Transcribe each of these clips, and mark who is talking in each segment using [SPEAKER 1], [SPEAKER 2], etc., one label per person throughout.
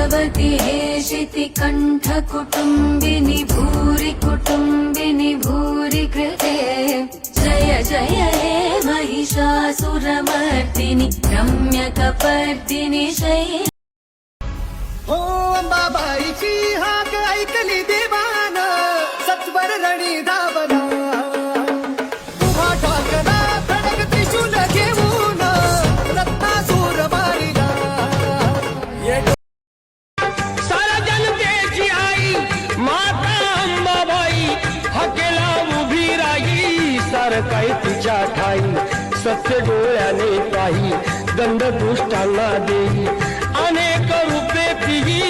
[SPEAKER 1] भगवती हेशिति कंठ कुटुंबिनी भूरि कुटुंबिनी भूरि कृते जय जय हे महिषासुरमर्दिनि रम्यकपर्दिनि शैल
[SPEAKER 2] हो अंबाबाईची हाक ऐकली देवान सत्वर रणी धावना उभा ठाकला खडक त्रिशूल घेऊन रत्नासूर मारिला
[SPEAKER 3] सारा जनतेची आई माता अंबाबाई हकेला उभी राही सारकाय तिच्या ठाई सत्य डोळ्याने पाही दंड दुष्टांना देई अनेक रूपे तिही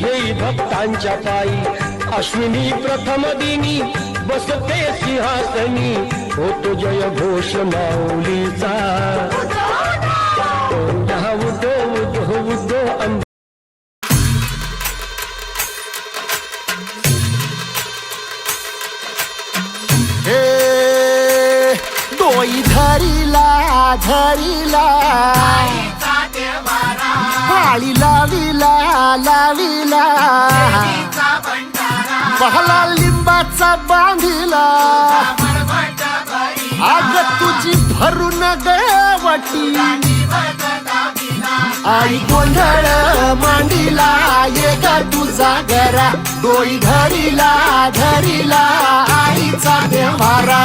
[SPEAKER 3] घेई भक्तांच्या पायी अश्विनी प्रथम दिनी बसते सिंहासनी होतो जय घोष माऊलीचा उदो उदो उदो
[SPEAKER 2] डोई धरीला धरीला पाळी लाविला लाविला पहला लिंबाचा बांधिला आग तुझी भरून गवटी आई गोंधळ मांडीला ये ग तुझा घरा डोई धरीला धरीला आईचा देवारा